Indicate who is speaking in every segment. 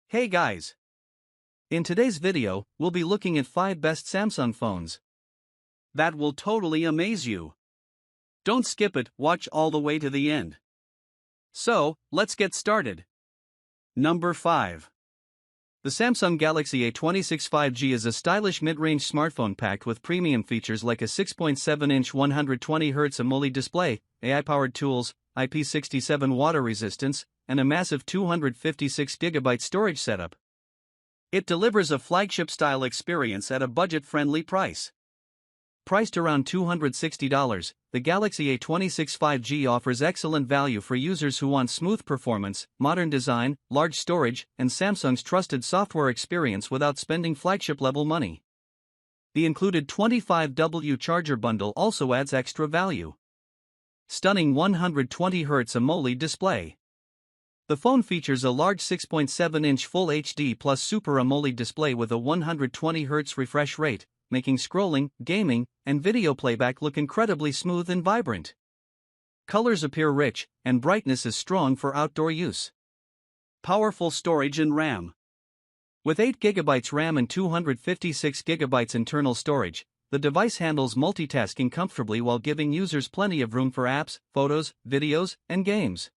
Speaker 1: Hey guys! In today's video, we'll be looking at 5 best Samsung phones that will totally amaze you. Don't skip it, watch all the way to the end. So, let's get started. Number 5. The Samsung Galaxy A26 5G is a stylish mid-range smartphone packed with premium features like a 6.7-inch 120Hz AMOLED display, AI-powered tools, IP67 water resistance, and a massive 256GB storage setup. It delivers a flagship-style experience at a budget-friendly price. Priced around $260, the Galaxy A26 5G offers excellent value for users who want smooth performance, modern design, large storage, and Samsung's trusted software experience without spending flagship-level money. The included 25W charger bundle also adds extra value. Stunning 120Hz AMOLED display. The phone features a large 6.7-inch Full HD plus Super AMOLED display with a 120Hz refresh rate, making scrolling, gaming, and video playback look incredibly smooth and vibrant. Colors appear rich, and brightness is strong for outdoor use. Powerful storage and RAM. With 8GB RAM and 256GB internal storage, the device handles multitasking comfortably while giving users plenty of room for apps, photos, videos, and games.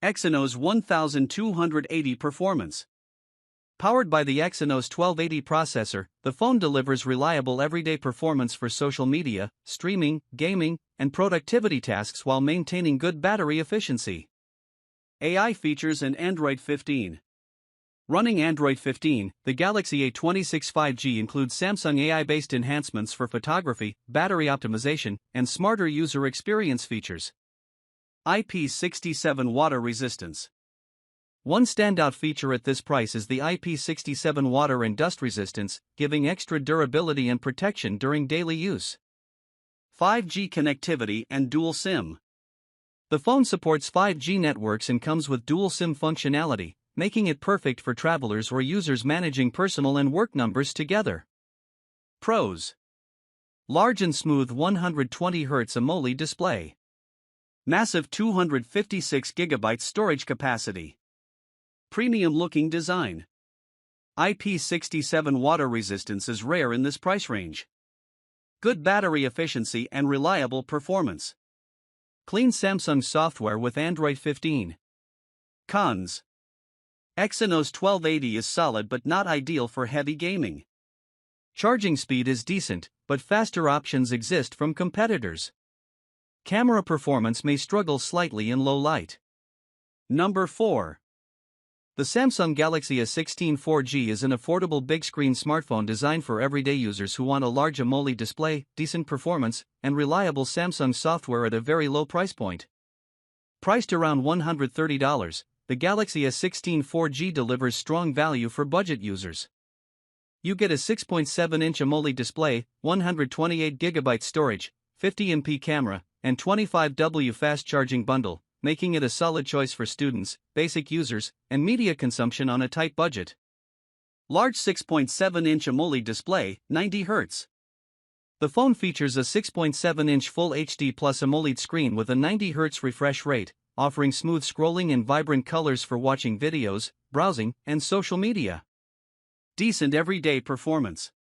Speaker 1: Exynos 1280 performance. Powered by the Exynos 1280 processor, the phone delivers reliable everyday performance for social media, streaming, gaming, and productivity tasks while maintaining good battery efficiency. AI features and Android 15. Running Android 15, the Galaxy A26 5G includes Samsung AI-based enhancements for photography, battery optimization, and smarter user experience features. IP67 water resistance. One standout feature at this price is the IP67 water and dust resistance, giving extra durability and protection during daily use. 5G connectivity and dual SIM. The phone supports 5G networks and comes with dual SIM functionality, making it perfect for travelers or users managing personal and work numbers together. Pros. Large and smooth 120Hz AMOLED display. Massive 256GB storage capacity. Premium-looking design. IP67 water resistance is rare in this price range. Good battery efficiency and reliable performance. Clean Samsung software with Android 15. Cons. Exynos 1280 is solid but not ideal for heavy gaming. Charging speed is decent, but faster options exist from competitors. Camera performance may struggle slightly in low light. Number 4. The Samsung Galaxy A16 4G is an affordable big-screen smartphone designed for everyday users who want a large AMOLED display, decent performance, and reliable Samsung software at a very low price point. Priced around $130, the Galaxy S16 4G delivers strong value for budget users. You get a 6.7-inch AMOLED display, 128GB storage, 50MP camera, and 25W fast charging bundle, making it a solid choice for students, basic users, and media consumption on a tight budget. Large 6.7-inch AMOLED display, 90Hz. The phone features a 6.7-inch Full HD Plus AMOLED screen with a 90Hz refresh rate, offering smooth scrolling and vibrant colors for watching videos, browsing, and social media. Decent everyday performance.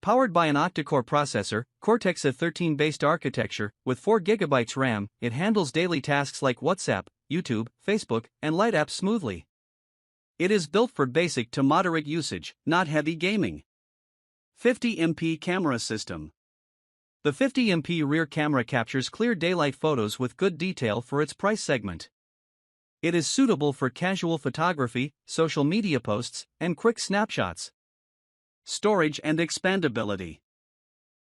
Speaker 1: Powered by an octa-core processor, Cortex-A13-based architecture, with 4GB RAM, it handles daily tasks like WhatsApp, YouTube, Facebook, and light apps smoothly. It is built for basic to moderate usage, not heavy gaming. 50MP camera system. The 50MP rear camera captures clear daylight photos with good detail for its price segment. It is suitable for casual photography, social media posts, and quick snapshots. Storage and expandability.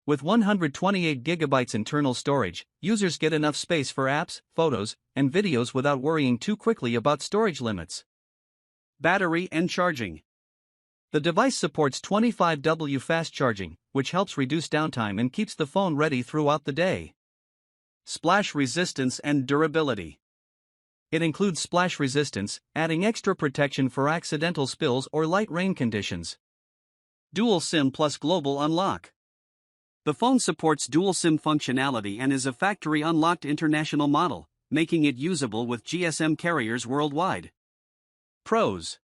Speaker 1: With 128GB internal storage, users get enough space for apps, photos, and videos without worrying too quickly about storage limits. Battery and charging. The device supports 25W fast charging, which helps reduce downtime and keeps the phone ready throughout the day. Splash resistance and durability. It includes splash resistance, adding extra protection for accidental spills or light rain conditions. Dual SIM plus global unlock. The phone supports dual SIM functionality and is a factory unlocked international model, making it usable with GSM carriers worldwide. Pros.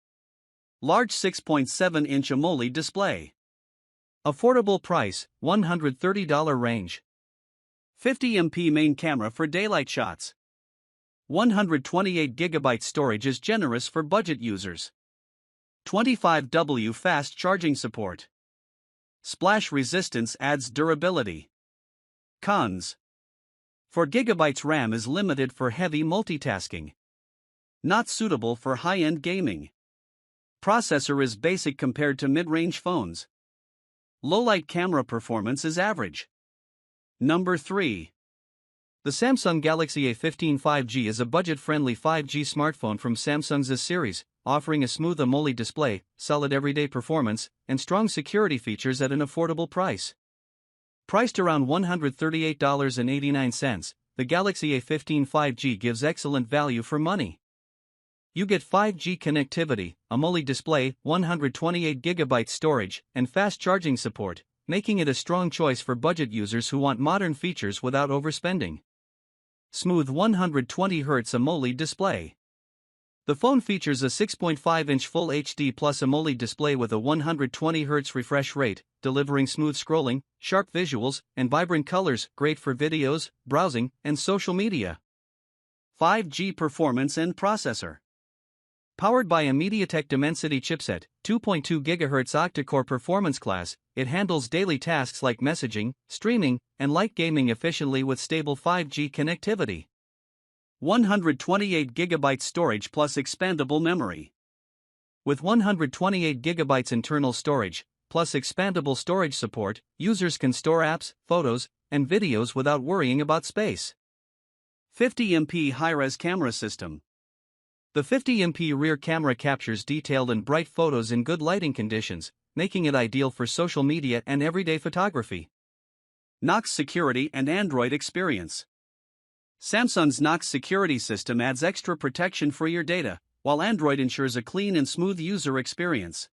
Speaker 1: Large 6.7-inch AMOLED display. Affordable price, $130 range. 50MP main camera for daylight shots. 128GB storage is generous for budget users. 25W fast charging support. Splash resistance adds durability. Cons. 4GB RAM is limited for heavy multitasking. Not suitable for high-end gaming. Processor is basic compared to mid-range phones. Low-light camera performance is average. Number 3. The Samsung Galaxy A15 5G is a budget-friendly 5G smartphone from Samsung's S series, offering a smooth AMOLED display, solid everyday performance, and strong security features at an affordable price. Priced around $138.89, the Galaxy A15 5G gives excellent value for money. You get 5G connectivity, AMOLED display, 128GB storage, and fast charging support, making it a strong choice for budget users who want modern features without overspending. Smooth 120Hz AMOLED display. The phone features a 6.5-inch Full HD Plus AMOLED display with a 120Hz refresh rate, delivering smooth scrolling, sharp visuals, and vibrant colors, great for videos, browsing, and social media. 5G performance and processor. Powered by a MediaTek Dimensity chipset, 2.2 GHz octa-core performance class, it handles daily tasks like messaging, streaming, and light gaming efficiently with stable 5G connectivity. 128GB storage plus expandable memory. With 128GB internal storage, plus expandable storage support, users can store apps, photos, and videos without worrying about space. 50MP high-res camera system. The 50MP rear camera captures detailed and bright photos in good lighting conditions, making it ideal for social media and everyday photography. Knox security and Android experience. Samsung's Knox security system adds extra protection for your data, while Android ensures a clean and smooth user experience.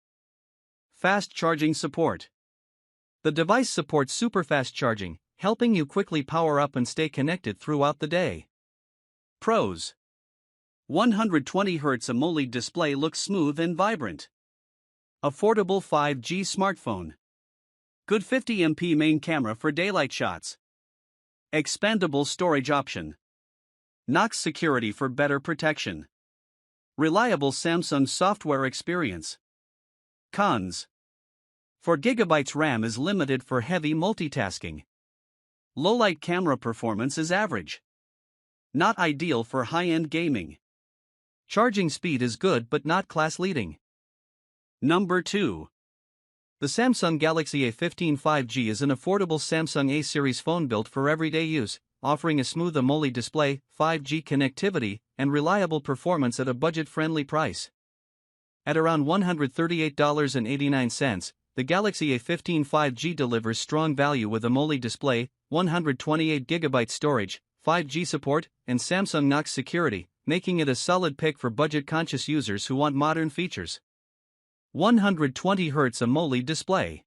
Speaker 1: Fast charging support. The device supports super-fast charging, helping you quickly power up and stay connected throughout the day. Pros. 120Hz AMOLED display looks smooth and vibrant. Affordable 5G smartphone. Good 50MP main camera for daylight shots. Expandable storage option. Knox security for better protection. Reliable Samsung software experience. Cons. 4GB RAM is limited for heavy multitasking. Low-light camera performance is average. Not ideal for high-end gaming. Charging speed is good but not class-leading. Number 2. The Samsung Galaxy A15 5G is an affordable Samsung A series phone built for everyday use, offering a smooth AMOLED display, 5G connectivity, and reliable performance at a budget-friendly price. At around $138.89, the Galaxy A15 5G delivers strong value with AMOLED display, 128GB storage, 5G support, and Samsung Knox security, making it a solid pick for budget-conscious users who want modern features. 120Hz AMOLED display.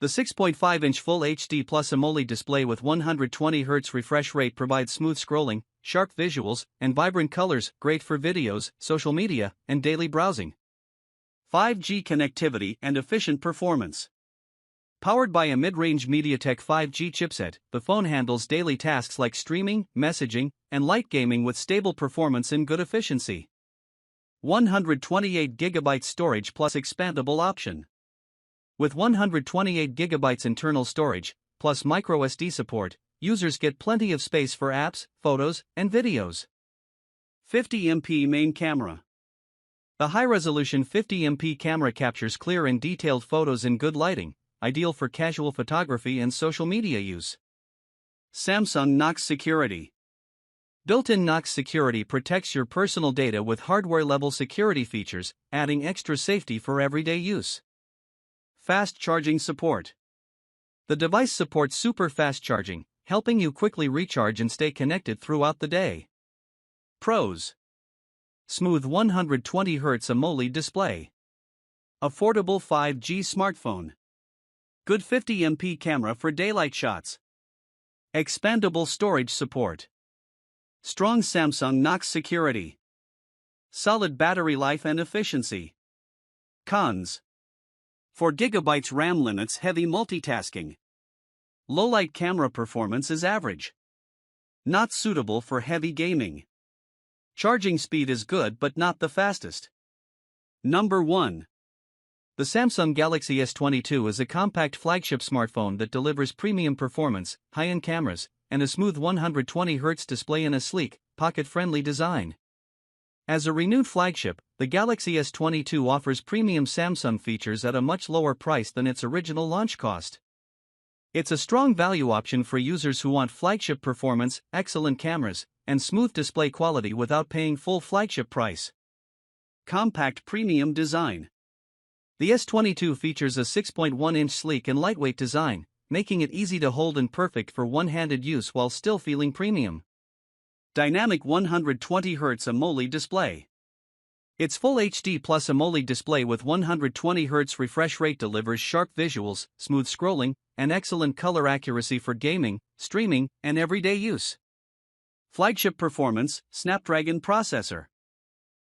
Speaker 1: The 6.5-inch Full HD Plus AMOLED display with 120Hz refresh rate provides smooth scrolling, sharp visuals, and vibrant colors, great for videos, social media, and daily browsing. 5G connectivity and efficient performance. Powered by a mid-range MediaTek 5G chipset, the phone handles daily tasks like streaming, messaging, and light gaming with stable performance and good efficiency. 128GB storage plus expandable option. With 128GB internal storage, plus microSD support, users get plenty of space for apps, photos, and videos. 50MP main camera. The high-resolution 50MP camera captures clear and detailed photos in good lighting, ideal for casual photography and social media use. Samsung Knox security. Built-in Knox security protects your personal data with hardware-level security features, adding extra safety for everyday use. Fast charging support. The device supports super-fast charging, helping you quickly recharge and stay connected throughout the day. Pros. Smooth 120Hz AMOLED display. Affordable 5G smartphone. Good 50MP camera for daylight shots. Expandable storage support. Strong Samsung Knox security. Solid battery life and efficiency. Cons: 4 GB RAM limits heavy multitasking. Low-light camera performance is average. Not suitable for heavy gaming. Charging speed is good but not the fastest. Number 1. The Samsung Galaxy S22 is a compact flagship smartphone that delivers premium performance, high-end cameras, and a smooth 120Hz display in a sleek, pocket-friendly design. As a renewed flagship, the Galaxy S22 offers premium Samsung features at a much lower price than its original launch cost. It's a strong value option for users who want flagship performance, excellent cameras, and smooth display quality without paying full flagship price. Compact premium design. The S22 features a 6.1-inch sleek and lightweight design, making it easy to hold and perfect for one-handed use while still feeling premium. Dynamic 120Hz AMOLED display. Its Full HD Plus AMOLED display with 120Hz refresh rate delivers sharp visuals, smooth scrolling, and excellent color accuracy for gaming, streaming, and everyday use. Flagship performance, Snapdragon processor.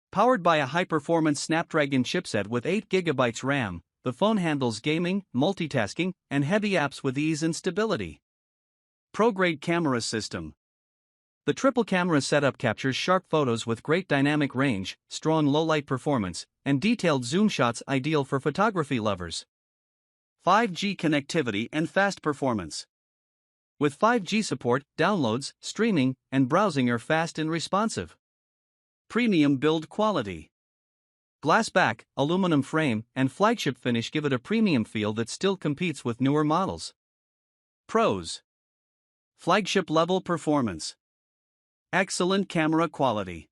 Speaker 1: Powered by a high-performance Snapdragon chipset with 8 GB RAM, the phone handles gaming, multitasking, and heavy apps with ease and stability. Pro-grade camera system. The triple camera setup captures sharp photos with great dynamic range, strong low-light performance, and detailed zoom shots ideal for photography lovers. 5G connectivity and fast performance. With 5G support, downloads, streaming, and browsing are fast and responsive. Premium build quality. Glass back, aluminum frame, and flagship finish give it a premium feel that still competes with newer models. Pros. Flagship level performance. Excellent camera quality.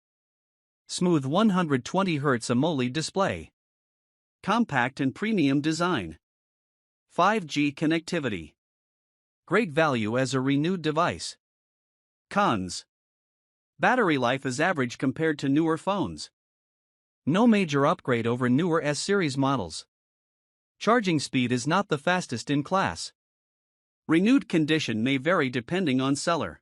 Speaker 1: Smooth 120Hz AMOLED display. Compact and premium design. 5G connectivity. Great value as a renewed device. Cons. Battery life is average compared to newer phones. No major upgrade over newer S-series models. Charging speed is not the fastest in class. Renewed condition may vary depending on seller.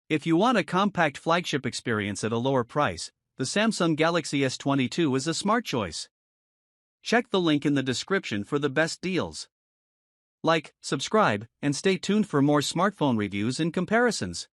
Speaker 1: If you want a compact flagship experience at a lower price, the Samsung Galaxy S22 is a smart choice. Check the link in the description for the best deals. Like, subscribe, and stay tuned for more smartphone reviews and comparisons.